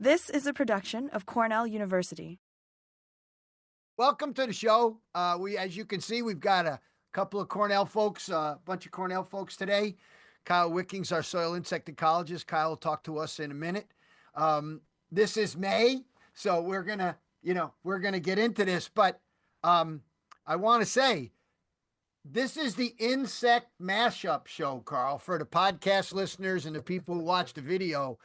This is a production of Cornell University. Welcome to the show. As you can see, we've got a couple of Cornell folks, a bunch of Cornell folks today. Kyle Wickings, our soil insect ecologist. Kyle will talk to us in a minute. This is May, so we're gonna get into this. But I want to say, this is the insect mashup show, Carl, for the podcast listeners and the people who watch the video.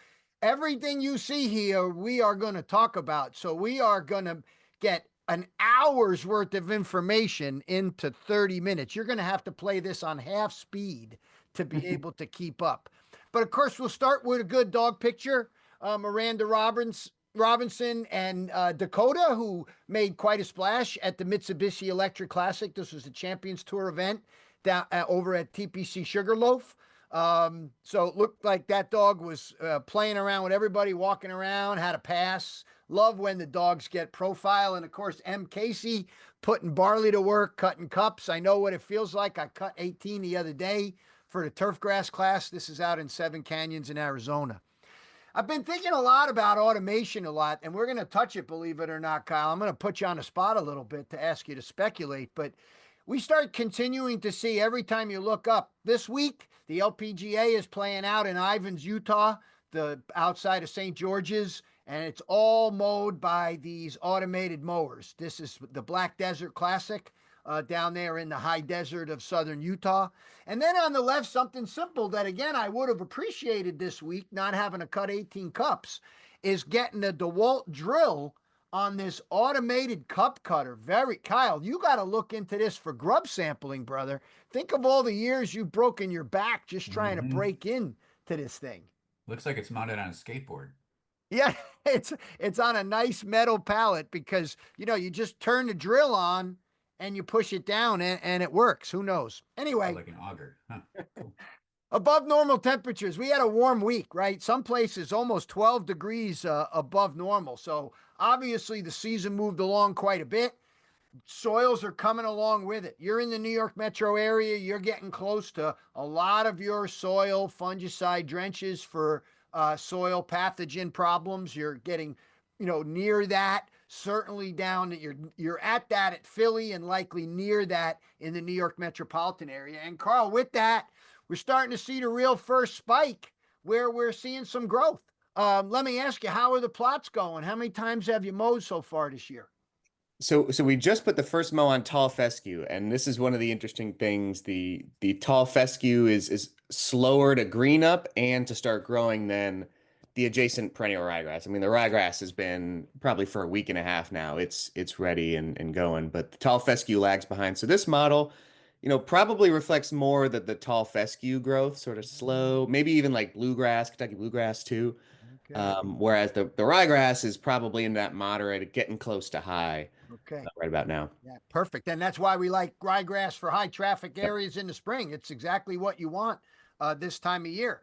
Everything you see here, we are going to talk about. So we are going to get an hour's worth of information into 30 minutes. You're going to have to play this on half speed to be able to keep up. But of course, we'll start with a good dog picture. Miranda Robinson and Dakota, who made quite a splash at the Mitsubishi Electric Classic. This was the Champions Tour event down over at TPC Sugarloaf. So it looked like that dog was playing around with everybody, walking around, had a pass. Love when the dogs get profile. And of course, M. Casey putting barley to work, cutting cups. I know what it feels like. I cut 18 the other day for the turf grass class. This is out in Seven Canyons in Arizona. I've been thinking a lot about automation and we're going to touch it, believe it or not, Kyle. I'm going to put you on the spot a little bit to ask you to speculate, but we start continuing to see every time you look up. This week, the LPGA is playing out in Ivins, Utah, the outside of St. George's, and it's all mowed by these automated mowers. This is the Black Desert Classic down there in the high desert of southern Utah. And then on the left, something simple that, again, I would have appreciated this week, not having to cut 18 cups, is getting a DeWalt drill on this automated cup cutter. Kyle, you got to look into this for grub sampling, brother. Think of all the years you've broken your back just trying to break in to this thing. Looks like it's mounted on a skateboard. Yeah, it's on a nice metal pallet because, you just turn the drill on and you push it down and it works. Who knows? Anyway. Like an auger. Huh. Cool. Above normal temperatures. We had a warm week, right? Some places almost 12 degrees above normal. So obviously the season moved along quite a bit. Soils are coming along with it. You're in the New York metro area. You're getting close to a lot of your soil fungicide drenches for soil pathogen problems. You're getting, near that. Certainly down that you're at that at Philly and likely near that in the New York metropolitan area. And Carl, with that, we're starting to see the real first spike where we're seeing some growth. Let me ask you, how are the plots going? How many times have you mowed so far this year? So we just put the first mow on tall fescue, and this is one of the interesting things. The tall fescue is slower to green up and to start growing than the adjacent perennial ryegrass. I mean, the ryegrass has been probably for a week and a half now. It's ready and going, but the tall fescue lags behind. So this model, probably reflects more that the tall fescue growth, sort of slow, maybe even like bluegrass, Kentucky bluegrass too. Okay. Whereas the ryegrass is probably in that moderate, getting close to high. Okay. Right about now. Yeah, perfect. And that's why we like ryegrass for high traffic areas in the spring. It's exactly what you want this time of year.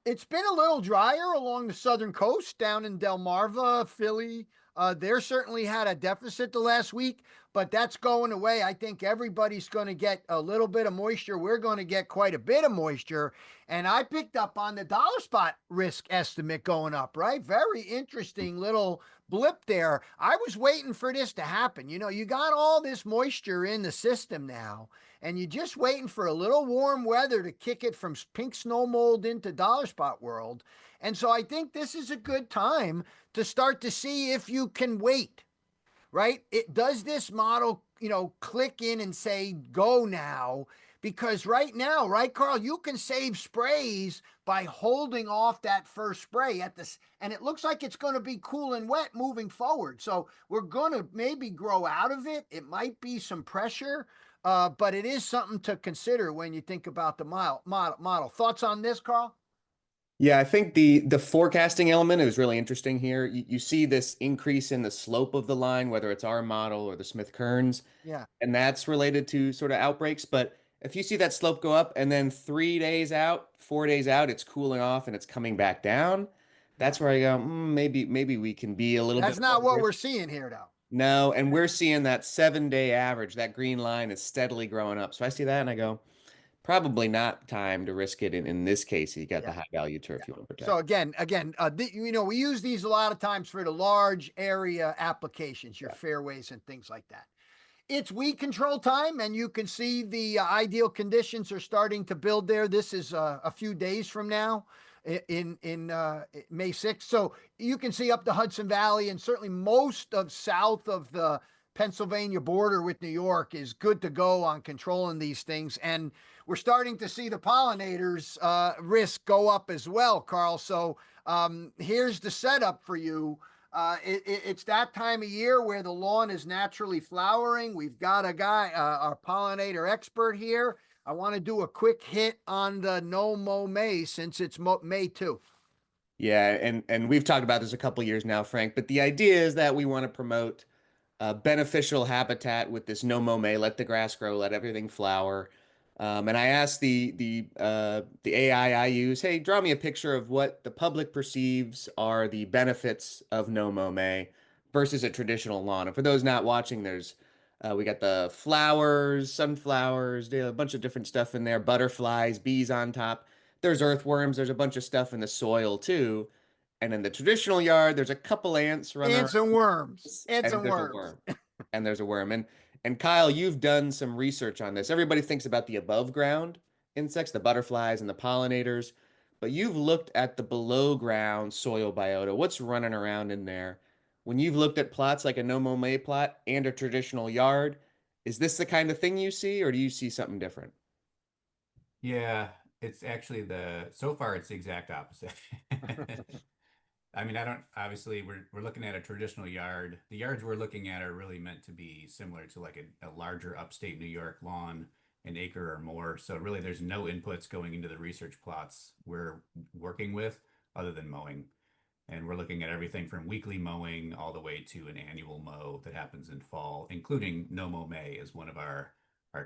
It's been a little drier along the southern coast down in Delmarva, Philly. They're certainly had a deficit the last week, but that's going away. I think everybody's going to get a little bit of moisture. We're going to get quite a bit of moisture. And I picked up on the dollar spot risk estimate going up, right? Very interesting little blip there. I was waiting for this to happen. You got all this moisture in the system now, and you're just waiting for a little warm weather to kick it from pink snow mold into dollar spot world. And so I think this is a good time to start to see if you can wait, right? Does this model, click in and say, go now? Because right now, right, Carl, you can save sprays by holding off that first spray at this. And it looks like it's going to be cool and wet moving forward. So we're going to maybe grow out of it. It might be some pressure, but it is something to consider when you think about the model. Thoughts on this, Carl? Yeah, I think the forecasting element is really interesting here. You see this increase in the slope of the line, whether it's our model or the Smith Kearns. Yeah. And that's related to sort of outbreaks. But if you see that slope go up and then 3 days out, 4 days out, it's cooling off and it's coming back down, that's where I go, maybe we can be a little bit. That's not what we're seeing here, though. No, and we're seeing that 7-day average, that green line is steadily growing up. So I see that and I go, probably not time to risk it in this case. You got Yeah. the high value turf you want to protect. So again, we use these a lot of times for the large area applications, your fairways and things like that. It's weed control time, and you can see the ideal conditions are starting to build there. This is a few days from now in May 6th. So you can see up the Hudson Valley, and certainly most of south of the Pennsylvania border with New York is good to go on controlling these things. And we're starting to see the pollinators risk go up as well, Carl. So here's the setup for you. It's that time of year where the lawn is naturally flowering. We've got a guy, our pollinator expert here. I want to do a quick hit on the no mow May since it's May 2. Yeah, and we've talked about this a couple years now, Frank, but the idea is that we want to promote beneficial habitat with this no mow May, let the grass grow, let everything flower. And I asked the AI I use, hey, draw me a picture of what the public perceives are the benefits of no mow May versus a traditional lawn. And for those not watching, we got the flowers, sunflowers, a bunch of different stuff in there, butterflies, bees on top. There's earthworms. There's a bunch of stuff in the soil too. And in the traditional yard, there's a couple ants running Ants around. and worms. Ants And and there's a worms. worm. And there's a worm. And Kyle, you've done some research on this. Everybody thinks about the above ground insects, the butterflies and the pollinators, but you've looked at the below ground soil biota. What's running around in there? When you've looked at plots like a no mow May plot and a traditional yard, is this the kind of thing you see, or do you see something different? Yeah, it's actually so far it's the exact opposite. I mean, I don't obviously we're looking at a traditional yard. The yards we're looking at are really meant to be similar to like a larger upstate New York lawn, an acre or more. So really there's no inputs going into the research plots we're working with other than mowing. And we're looking at everything from weekly mowing all the way to an annual mow that happens in fall, including no mow May as one of our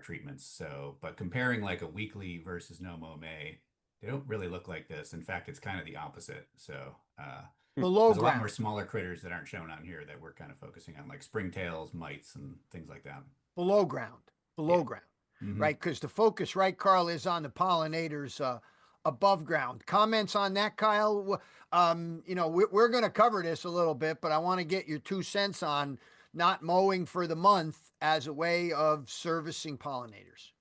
treatments. So, but comparing like a weekly versus no mow May, they don't really look like this. In fact, it's kind of the opposite. So, Below there's a lot more ground. smaller critters that aren't shown on here that we're kind of focusing on, like springtails, mites, and things like that. Below ground. Below Yeah. ground. Hmm. Right? Because the focus, right, Carl, is on the pollinators above ground. Comments on that, Kyle? We're going to cover this a little bit, but I want to get your 2 cents on not mowing for the month as a way of servicing pollinators.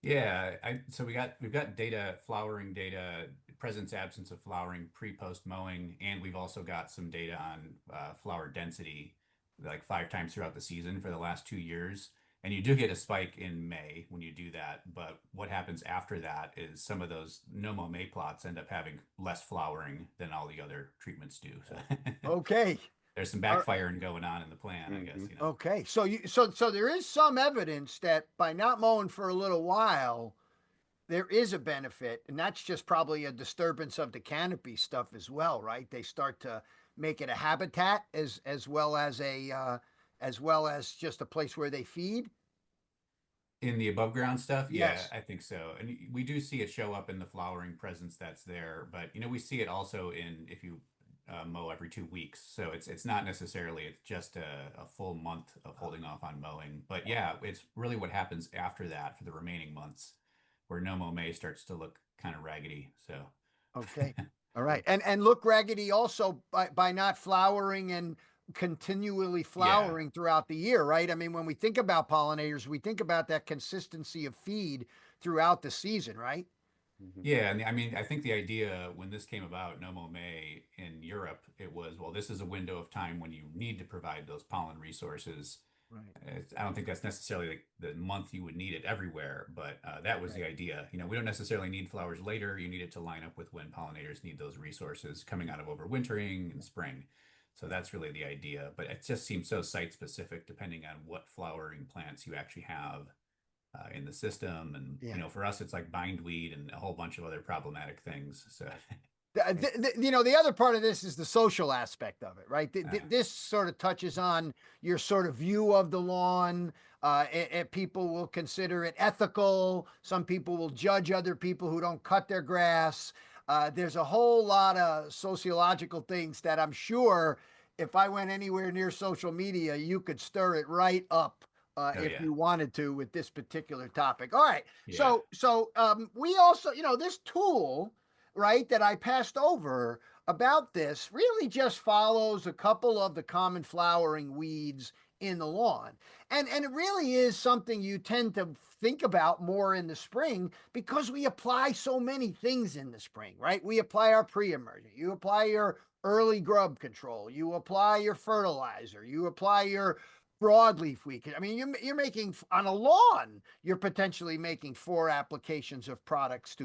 Yeah, so we've got data, flowering data, presence, absence of flowering, pre-post mowing, and we've also got some data on flower density, like 5 times throughout the season for the last 2 years. And you do get a spike in May when you do that, but what happens after that is some of those no mow May plots end up having less flowering than all the other treatments do. So Okay. there's some backfiring going on in the plan, I guess, Okay. So there is some evidence that by not mowing for a little while, there is a benefit, and that's just probably a disturbance of the canopy stuff as well, right? They start to make it a habitat as well as just a place where they feed. In the above ground stuff, yeah, Yes. I think so. And we do see it show up in the flowering presence that's there, but we see it also in if you mow every 2 weeks. So it's not necessarily it's just a full month of holding off on mowing. But yeah, it's really what happens after that for the remaining months where no mow May starts to look kind of raggedy. So Okay. All right. And look raggedy also by not flowering and continually yeah. flowering throughout the year, right? I mean, when we think about pollinators, we think about that consistency of feed throughout the season, right? Mhm. Yeah, and I mean, I think the idea when this came about, No Mow May in Europe, it was, well, this is a window of time when you need to provide those pollen resources. Right. I don't think that's necessarily like the month you would need it everywhere, but that was Right. the idea. We don't necessarily need flowers later. You need it to line up with when pollinators need those resources coming out of overwintering and spring. So that's really the idea. But it just seems so site specific depending on what flowering plants you actually have in the system. And, Yeah. for us, it's like bindweed and a whole bunch of other problematic things. So, The other part of this is the social aspect of it, right? uh, This sort of touches on your sort of view of the lawn. People will consider it ethical. Some people will judge other people who don't cut their grass. There's a whole lot of sociological things that I'm sure if I went anywhere near social media, you could stir it right up if yeah. you wanted to with this particular topic. All right. Yeah. So we also, this tool, right, that I passed over about this really just follows a couple of the common flowering weeds in the lawn. And it really is something you tend to think about more in the spring because we apply so many things in the spring, right? We apply our pre-emergent, you apply your early grub control, you apply your fertilizer, you apply your broadleaf weed. I mean, you're making on a lawn, you're potentially making 4 applications of products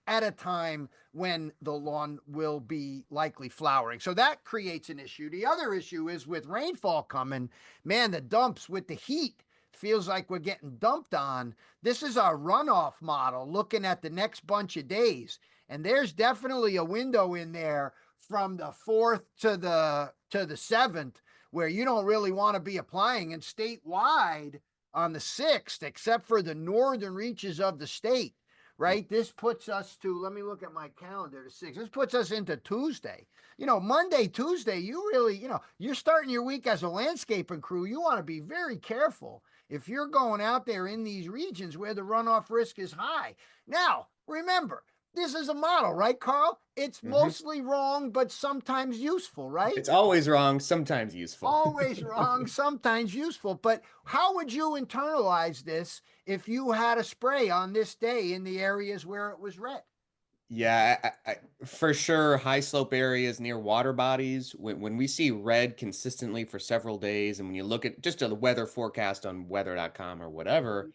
at a time when the lawn will be likely flowering. So that creates an issue. The other issue is with rainfall coming, man, the dumps with the heat feels like we're getting dumped on. This is our runoff model looking at the next bunch of days. And there's definitely a window in there from the 4th to the 7th where you don't really want to be applying, and statewide on the 6th, except for the northern reaches of the state, right? This puts us to, let me look at my calendar, the 6th. This puts us into Tuesday. Monday, Tuesday, you really, you're starting your week as a landscaping crew. You want to be very careful if you're going out there in these regions where the runoff risk is high. Now, remember, this is a model, right, Carl? It's mostly wrong, but sometimes useful, right? It's always wrong, sometimes useful. Always wrong, sometimes useful. But how would you internalize this if you had a spray on this day in the areas where it was red? Yeah, for sure, high slope areas near water bodies, when we see red consistently for several days, and when you look at just the weather forecast on weather.com or whatever,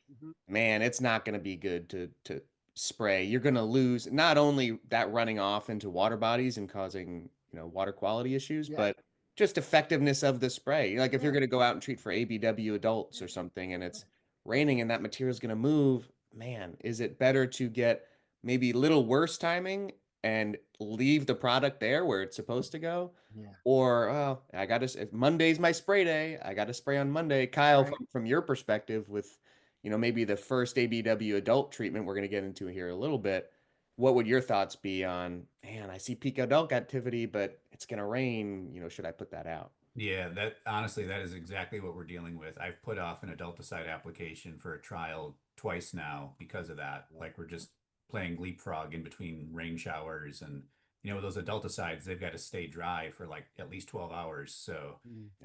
man, it's not going to be good to spray. You're going to lose not only that running off into water bodies and causing, water quality issues, but just effectiveness of the spray. Like if you're going to go out and treat for ABW adults or something and it's raining and that material is going to move, man, is it better to get maybe a little worse timing and leave the product there where it's supposed to go? Yeah. Or, if Monday's my spray day, I got to spray on Monday. Kyle, from your perspective with, maybe the first ABW adult treatment we're going to get into here a little bit, what would your thoughts be on, man, I see peak adult activity, but it's going to rain, should I put that out? Yeah, that honestly, that is exactly what we're dealing with. I've put off an adulticide application for a trial twice now because of that. Like we're just playing leapfrog in between rain showers, and those adulticides, they've got to stay dry for like at least 12 hours. So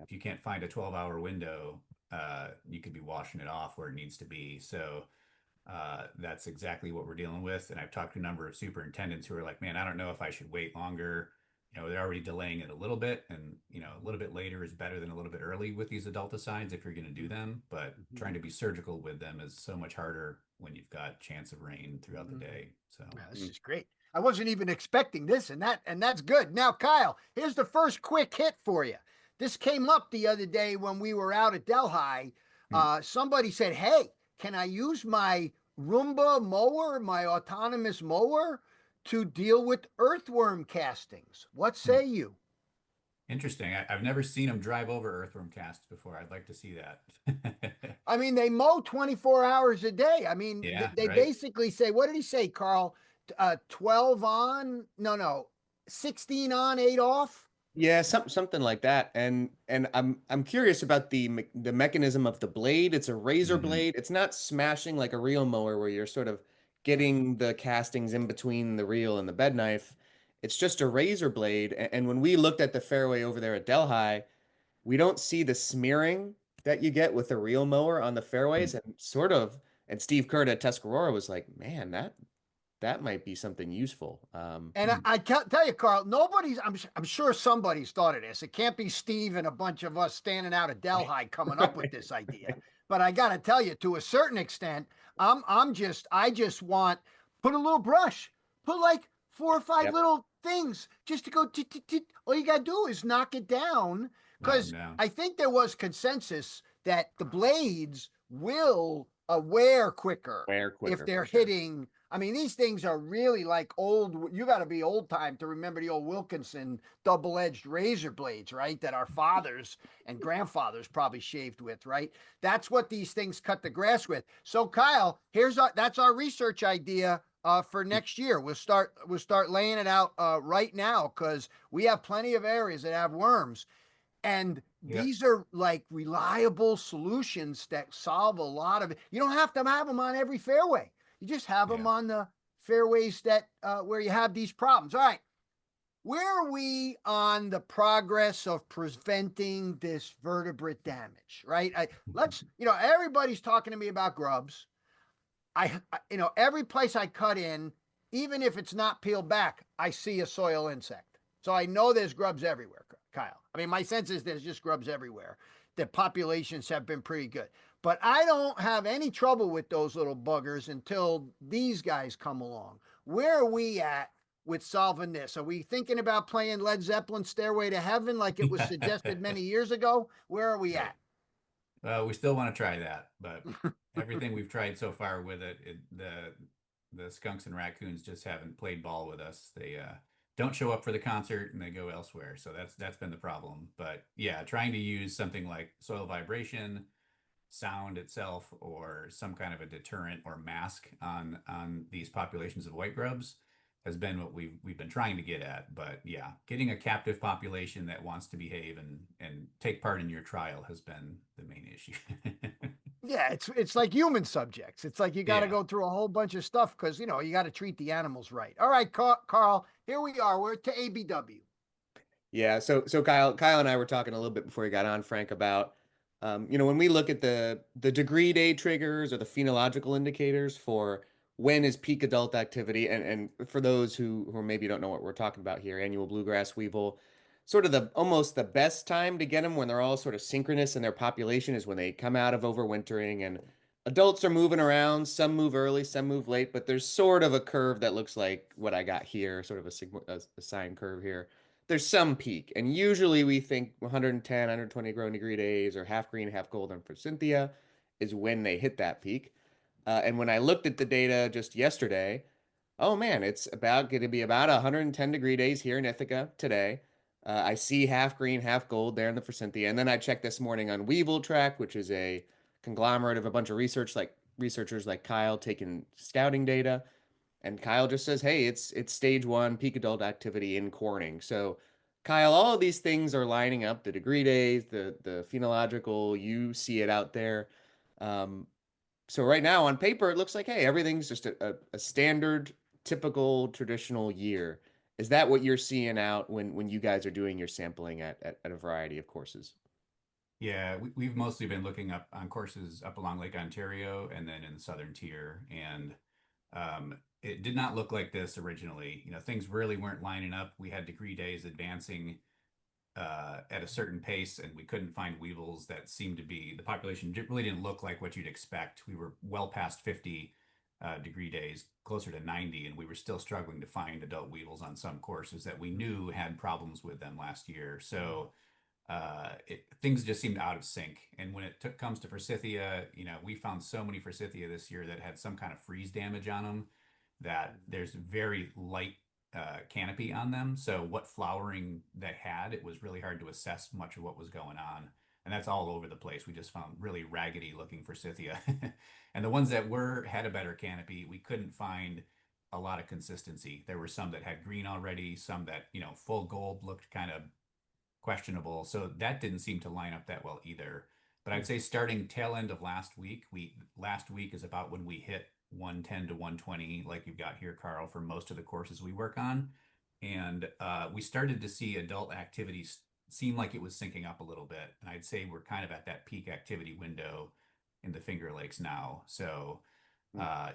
if you can't find a 12-hour window, you could be washing it off where it needs to be. So that's exactly what we're dealing with. And I've talked to a number of superintendents who are like, man, I don't know if I should wait longer. They're already delaying it a little bit, and a little bit later is better than a little bit early with these adulticides if you're going to do them. But trying to be surgical with them is so much harder when you've got chance of rain throughout the day. So this is great. I wasn't even expecting this, and that's good. Now, Kyle, here's the first quick hit for you. This came up the other day when we were out at Delhi. Somebody said, "Hey, can I use my Roomba mower, my autonomous mower, to deal with earthworm castings? What say you?" Interesting. I've never seen them drive over earthworm casts before. I'd like to see that. I mean, they mow 24 hours a day. I mean, they basically say, what did he say, Carl? 12 on? No, 16 on, 8 off? Yeah, something like that. And I'm curious about the mechanism of the blade. It's a razor blade. It's not smashing like a reel mower where you're sort of getting the castings in between the reel and the bed knife. It's just a razor blade. And when we looked at the fairway over there at Delhi, we don't see the smearing that you get with a reel mower on the fairways. And Steve Kurt at Tuscarora was like, man, that might be something useful. And I tell you, Carl, I'm sure somebody's thought of this. It can't be Steve and a bunch of us standing out at Delhi coming up with this idea. But I got to tell you, to a certain extent, I just want, put a little brush, put like 4 or 5 little things just to go, all you got to do is knock it down. Because I think there was consensus that the blades will wear quicker if they're hitting. I mean, these things are really like old. You got to be old time to remember the old Wilkinson double-edged razor blades, right? That our fathers and grandfathers probably shaved with, right? That's what these things cut the grass with. So, Kyle, that's our research idea for next year. We'll start laying it out right now because we have plenty of areas that have worms. And Yeah. these are like reliable solutions that solve a lot of it. You don't have to have them on every fairway. You just have them Yeah. on the fairways that where you have these problems. All right. Where are we on the progress of preventing this vertebrate damage? Right. Let's, everybody's talking to me about grubs. Every place I cut in, even if it's not peeled back, I see a soil insect. So I know there's grubs everywhere, Kyle. I mean, my sense is there's just grubs everywhere. The populations have been pretty good. But I don't have any trouble with those little buggers until these guys come along. Where are we at with solving this? Are we thinking about playing Led Zeppelin Stairway to Heaven like it was suggested many years ago? Where are we Right. at? We still want to try that, but everything we've tried so far with the skunks and raccoons just haven't played ball with us. They don't show up for the concert and they go elsewhere. So that's been the problem. But yeah, trying to use something like soil vibration, sound itself, or some kind of a deterrent or mask on these populations of white grubs has been what we've been trying to get at. But yeah, getting a captive population that wants to behave and take part in your trial has been the main issue. Yeah, it's like human subjects. It's like you got to Yeah. go through a whole bunch of stuff because you got to treat the animals right. All right, Carl, here we are. We're to ABW. Yeah, so Kyle and I were talking a little bit before he got on, Frank, about when we look at the degree day triggers or the phenological indicators for when is peak adult activity, and for those who maybe don't know what we're talking about here, annual bluegrass weevil, sort of the almost the best time to get them when they're all sort of synchronous in their population is when they come out of overwintering and adults are moving around. Some move early, some move late, but there's sort of a curve that looks like what I got here, sort of a sine curve here. There's some peak, and usually we think 110, 120 growing degree days or half green, half golden for Cynthia is when they hit that peak. And when I looked at the data just yesterday, oh man, it's about going to be about 110 degree days here in Ithaca today. I see half green, half gold there in the Forsythia. And then I checked this morning on Weevil Track, which is a conglomerate of a bunch of researchers like Kyle taking scouting data. And Kyle just says, "Hey, it's stage one peak adult activity in Corning." So, Kyle, all of these things are lining up. The degree days, the phenological, you see it out there. Um, so right now on paper, it looks like, hey, everything's just a standard, typical, traditional year. Is that what you're seeing out when you guys are doing your sampling at a variety of courses? Yeah, we've mostly been looking up on courses up along Lake Ontario and then in the southern tier. And it did not look like this originally. Things really weren't lining up. We had degree days advancing at a certain pace, and we couldn't find weevils that seemed to be, the population really didn't look like what you'd expect. We were well past 50 degree days, closer to 90, and we were still struggling to find adult weevils on some courses that we knew had problems with them last year. So things just seemed out of sync. And when it comes to forsythia, we found so many forsythia this year that had some kind of freeze damage on them that there's very light canopy on them. So what flowering they had, it was really hard to assess much of what was going on. And that's all over the place. We just found really raggedy looking forsythia. And the ones that had a better canopy, we couldn't find a lot of consistency. There were some that had green already, some that, full gold looked kind of questionable. So that didn't seem to line up that well either. But I'd say starting tail end of last week, last week is about when we hit 110 to 120, like you've got here, Carl, for most of the courses we work on. And we started to see adult activities seem like it was syncing up a little bit. And I'd say we're kind of at that peak activity window in the Finger Lakes now. So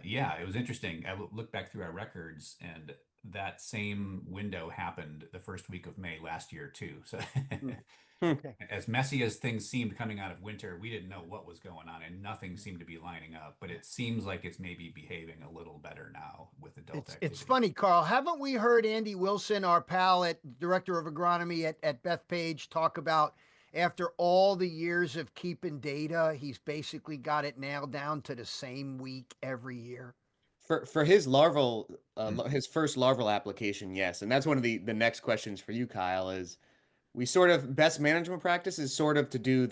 yeah, it was interesting. I looked back through our records, and that same window happened the first week of May last year too. So Okay. as messy as things seemed coming out of winter, we didn't know what was going on, and nothing seemed to be lining up. But it seems like it's maybe behaving a little better now with adult It's activity. funny, Carl. Haven't we heard Andy Wilson, our pal at director of agronomy at Bethpage, talk about after all the years of keeping data, he's basically got it nailed down to the same week every year. For his his first larval application, yes, and that's one of the next questions for you, Kyle. Is we sort of best management practice is sort of to do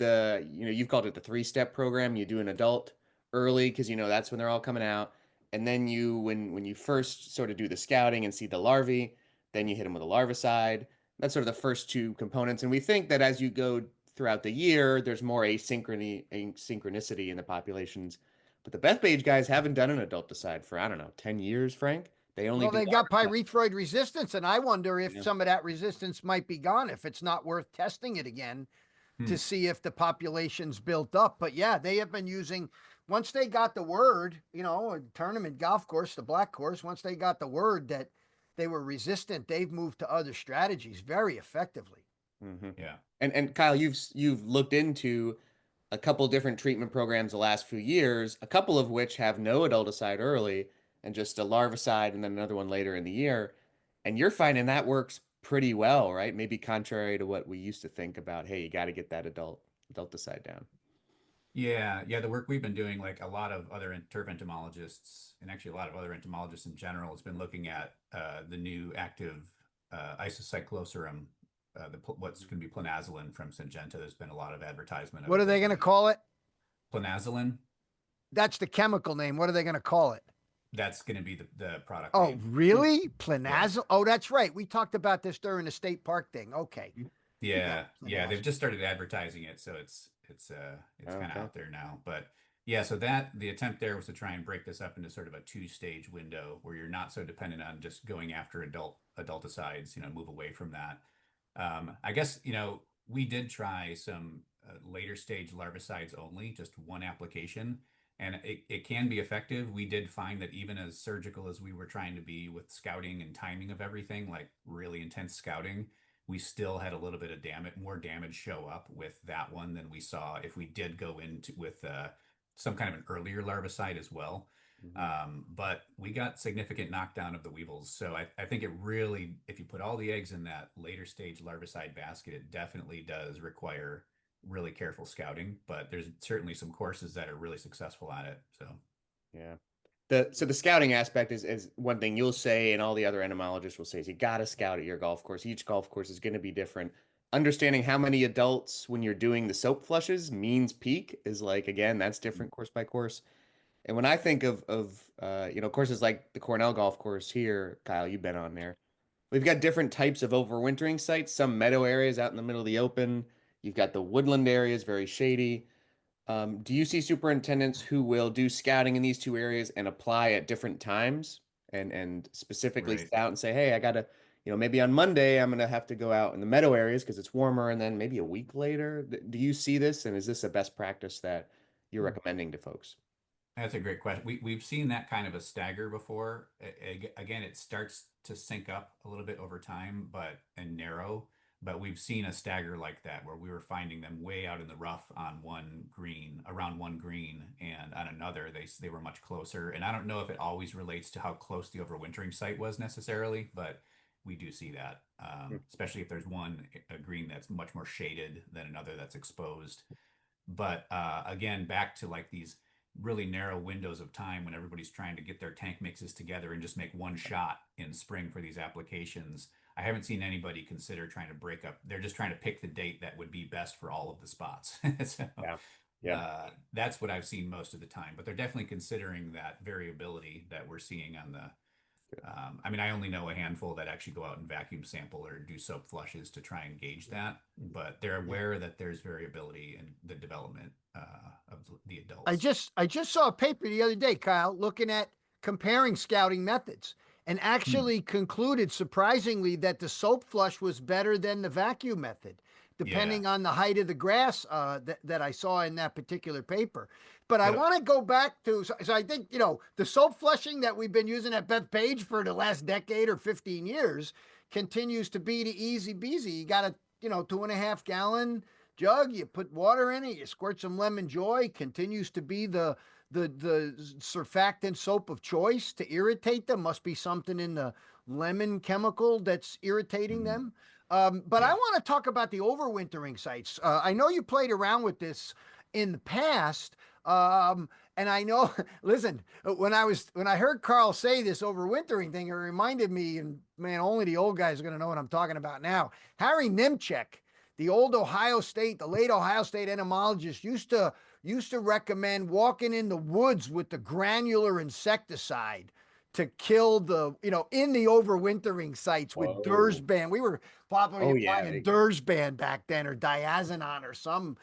you've called it the three-step program. You do an adult early because that's when they're all coming out, and then when you first sort of do the scouting and see the larvae, then you hit them with a larvicide, That's sort of the first two components. And we think that as you go throughout the year, there's more asynchronicity in the populations. But the Bethpage guys haven't done an adulticide for, I don't know, 10 years, Frank. They only Well, do they got larvicide. pyrethroid resistance, and I wonder if Yeah. some of that resistance might be gone, if it's not worth testing it again to see if the population's built up. But yeah, they have been using, once they got the word, a tournament golf course, the black course, once they got the word that they were resistant, they've moved to other strategies very effectively. Yeah. And Kyle, you've looked into a couple different treatment programs the last few years, a couple of which have no adulticide early and just a larvicide and then another one later in the year. And you're finding that works pretty well, right? Maybe contrary to what we used to think about, hey, you got to get that adulticide down. Yeah, the work we've been doing, like a lot of other turf entomologists, and actually a lot of other entomologists in general, has been looking at the new active isocycloserum, what's going to be planazoline from Syngenta. There's been a lot of advertisement of What it are they going to lately. call it? Planazoline. That's the chemical name. What are they going to call it? That's going to be the product Oh, name. really? Planazol? Oh, that's right. We talked about this during the state park thing. Okay. Yeah, Planazol. they've just started advertising it, so it's kind of Okay. out there now. But yeah, so the attempt there was to try and break this up into sort of a two-stage window where you're not so dependent on just going after adulticides, move away from that. I guess, we did try some later stage larvicides only, just one application, and it can be effective. We did find that even as surgical as we were trying to be with scouting and timing of everything, like really intense scouting, we still had a little bit of more damage show up with that one than we saw if we did go into with some kind of an earlier larvicide as well. But we got significant knockdown of the weevils. So I think it really, if you put all the eggs in that later stage larvicide basket, it definitely does require really careful scouting. But there's certainly some courses that are really successful at it. So Yeah. So the scouting aspect is one thing you'll say, and all the other entomologists will say is you got to scout at your golf course. Each golf course is going to be different. Understanding how many adults when you're doing the soap flushes means peak is like, again, that's different course by course. And when I think of courses like the Cornell golf course here, Kyle, you've been on there. We've got different types of overwintering sites, some meadow areas out in the middle of the open. You've got the woodland areas, very shady. Do you see superintendents who will do scouting in these two areas and apply at different times and specifically right. scout and say, hey, I gotta, maybe on Monday I'm gonna have to go out in the meadow areas because it's warmer, and then maybe a week later. Do you see this, and is this a best practice that you're recommending to folks? That's a great question. We've seen that kind of a stagger before. Again, it starts to sync up a little bit over time, and narrow. But we've seen a stagger like that where we were finding them way out in the rough on around one green, and on another they were much closer. And I don't know if it always relates to how close the overwintering site was necessarily, but we do see that, especially if there's a green that's much more shaded than another that's exposed. But again, back to like these really narrow windows of time when everybody's trying to get their tank mixes together and just make one shot in spring for these applications. I haven't seen anybody consider trying to break up. They're just trying to pick the date that would be best for all of the spots. So, Yeah. that's what I've seen most of the time. But they're definitely considering that variability that we're seeing on the. I mean, I only know a handful that actually go out and vacuum sample or do soap flushes to try and gauge that. But they're aware that there's variability in the development of the adults. I just saw a paper the other day, Kyle, looking at comparing scouting methods, and actually concluded surprisingly that the soap flush was better than the vacuum method, depending on the height of the grass that I saw in that particular paper. But I want to go back to, so I think, the soap flushing that we've been using at Bethpage for the last decade or 15 years continues to be the easy beasy. You got a, 2.5 gallon jug, you put water in it, you squirt some lemon joy, continues to be the surfactant soap of choice to irritate them. Must be something in the lemon chemical that's irritating them. But I want to talk about the overwintering sites. I know you played around with this in the past. And I know, listen, when I heard Carl say this overwintering thing, it reminded me, and man, only the old guys are going to know what I'm talking about now. Harry Nimchek, the late Ohio State entomologist, used to recommend walking in the woods with the granular insecticide to kill the, in the overwintering sites with Whoa. Dursban. We were probably Oh, yeah. applying Dursban back then, or diazinon, or some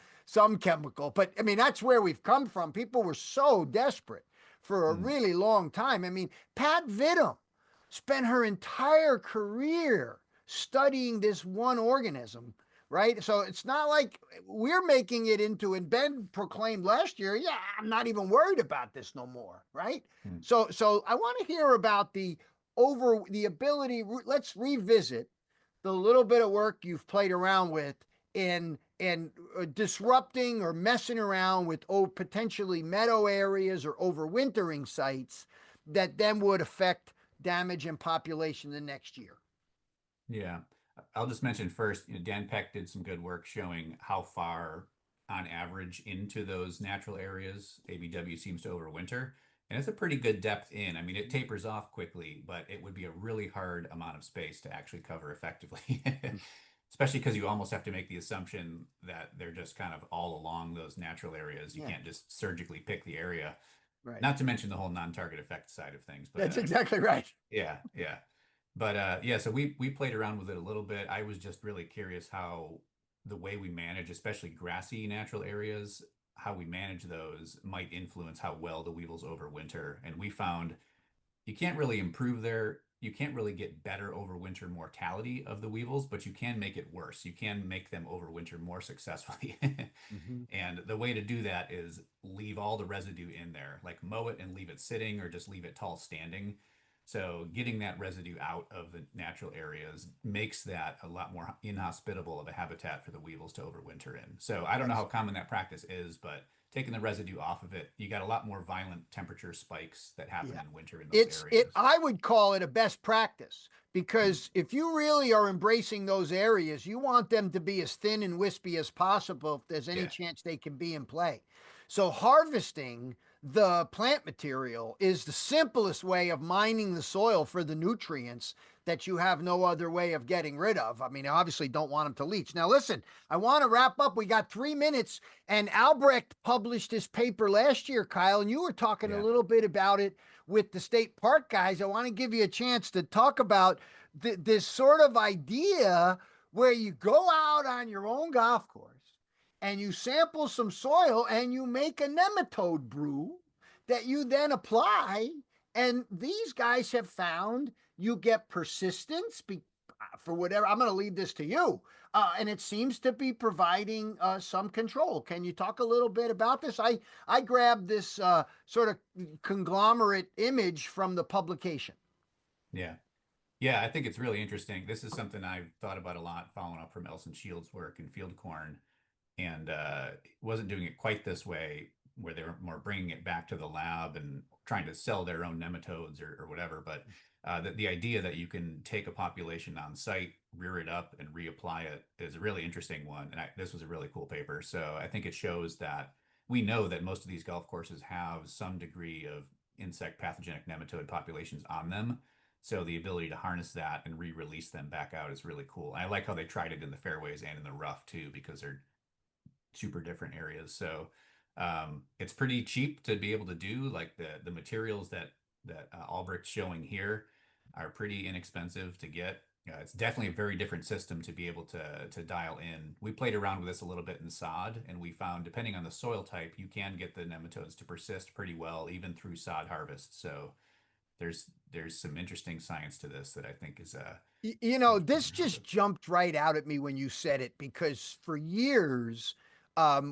chemical. But I mean, that's where we've come from. People were so desperate for a really long time. I mean, Pat Vidum spent her entire career studying this one organism, right? So it's not like we're making it into, and Ben proclaimed last year, yeah, I'm not even worried about this no more, right? So I want to hear about the ability. Let's revisit the little bit of work you've played around with in disrupting or messing around with potentially meadow areas or overwintering sites that then would affect damage and population the next year. Yeah. I'll just mention first, Dan Peck did some good work showing how far on average into those natural areas ABW seems to overwinter. And it's a pretty good depth in. I mean, it tapers off quickly, but it would be a really hard amount of space to actually cover effectively, especially because you almost have to make the assumption that they're just kind of all along those natural areas. You can't just surgically pick the area. Right. Not to mention the whole non-target effect side of things. But that's exactly right. Yeah. But so we played around with it a little bit. I was just really curious how the way we manage, especially grassy natural areas, how we manage those might influence how well the weevils overwinter. And we found you can't really you can't really get better overwinter mortality of the weevils, but you can make it worse. You can make them overwinter more successfully. And the way to do that is leave all the residue in there, like mow it and leave it sitting, or just leave it tall standing. So getting that residue out of the natural areas makes that a lot more inhospitable of a habitat for the weevils to overwinter in. So I don't know how common that practice is, but taking the residue off of it, you got a lot more violent temperature spikes that happen in winter in those areas. I would call it a best practice, because if you really are embracing those areas, you want them to be as thin and wispy as possible if there's any chance they can be in play. So harvesting the plant material is the simplest way of mining the soil for the nutrients that you have no other way of getting rid of. I mean, I obviously don't want them to leach. Now, listen, I want to wrap up. We got 3 minutes, and Albrecht published his paper last year, Kyle, and you were talking a little bit about it with the state park guys. I want to give you a chance to talk about this sort of idea where you go out on your own golf course and you sample some soil and you make a nematode brew that you then apply. And these guys have found you get persistence for whatever. I'm going to leave this to you. And it seems to be providing some control. Can you talk a little bit about this? I grabbed this sort of conglomerate image from the publication. Yeah, I think it's really interesting. This is something I've thought about a lot, following up from Elson Shields' work in field corn, and wasn't doing it quite this way, where they were more bringing it back to the lab and trying to sell their own nematodes or whatever. But the idea that you can take a population on site, rear it up, and reapply it is a really interesting one. And this was a really cool paper. So I think it shows that we know that most of these golf courses have some degree of insect pathogenic nematode populations on them. So the ability to harness that and re-release them back out is really cool. And I like how they tried it in the fairways and in the rough too, because they're super different areas. So it's pretty cheap to be able to do. Like the materials that Albrecht's showing here are pretty inexpensive to get. It's definitely a very different system to be able to dial in. We played around with this a little bit in sod, and we found, depending on the soil type, you can get the nematodes to persist pretty well even through sod harvest. So there's some interesting science to this that I think is this just jumped right out at me when you said it, because for years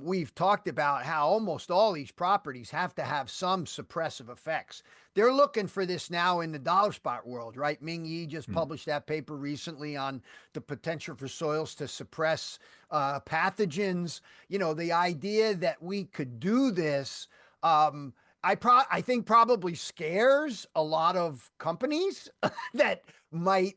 we've talked about how almost all these properties have to have some suppressive effects. They're looking for this now in the dollar spot world, right? Ming Yi just published that paper recently on the potential for soils to suppress pathogens. The idea that we could do this, I think probably scares a lot of companies that might,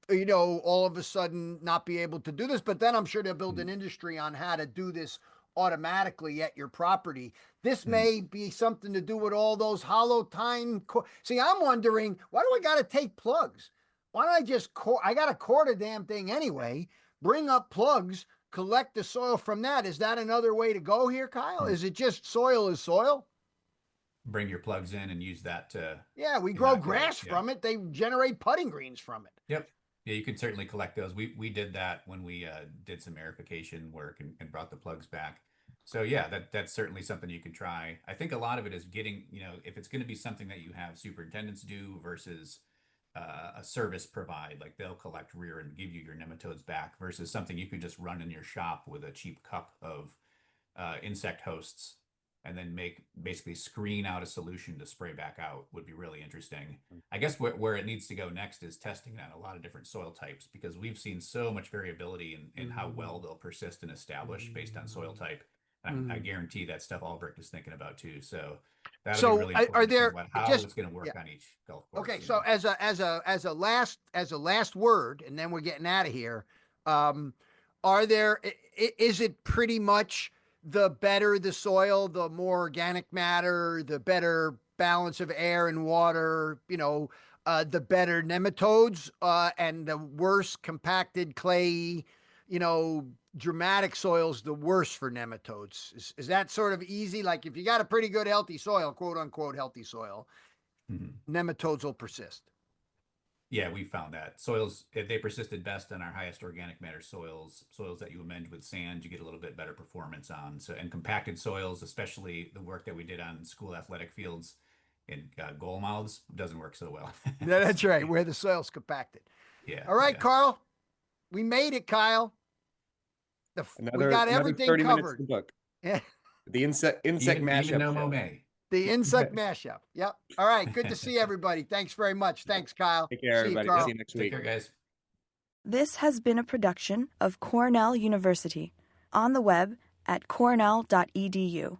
all of a sudden not be able to do this. But then I'm sure they'll build an industry on how to do this automatically at your property. This may be something to do with all those hollow tine. See, I'm wondering, why do I got to take plugs? Why don't I just I got to core the damn thing anyway, bring up plugs, collect the soil from that. Is that another way to go here, Kyle? Is it just soil is soil? bring your plugs in and use that to Yeah, we grow inoculate. grass Yeah. from it. They generate putting greens from it. Yep. Yeah, you can certainly collect those. We did that when we did some aerification work and brought the plugs back. So yeah, that's certainly something you can try. I think a lot of it is getting, if it's going to be something that you have superintendents do versus a service provide, like they'll collect rear and give you your nematodes back versus something you could just run in your shop with a cheap cup of insect hosts and then basically screen out a solution to spray back out would be really interesting. I guess where it needs to go next is testing on a lot of different soil types because we've seen so much variability in how well they'll persist and establish based on soil type. I guarantee that stuff Albrecht is thinking about too. So that'll be really important are to think there about how just it's going to work on each golf course. Okay, so as a last word, and then we're getting out of here. Is it pretty much the better the soil, the more organic matter, the better balance of air and water, the better nematodes, and the worse compacted clay, dramatic soils, the worse for nematodes. Is that sort of easy? Like if you got a pretty good healthy soil, quote unquote healthy soil, nematodes will persist. Yeah, we found that soils, they persisted best on our highest organic matter soils that you amend with sand, you get a little bit better performance on. So, and compacted soils, especially the work that we did on school athletic fields in goal mouths, doesn't work so well. Yeah, that's right, where the soil's compacted. Yeah. All right, yeah. Carl, we made it, Kyle. We got everything 30 minutes covered. to book. Yeah. The insect mashup. Even no show. May. The insect mashup. Yep. All right. Good to see everybody. Thanks very much. Thanks, Kyle. Take care, everybody. Carl. See you next Take week. care, guys. This has been a production of Cornell University. On the web at cornell.edu.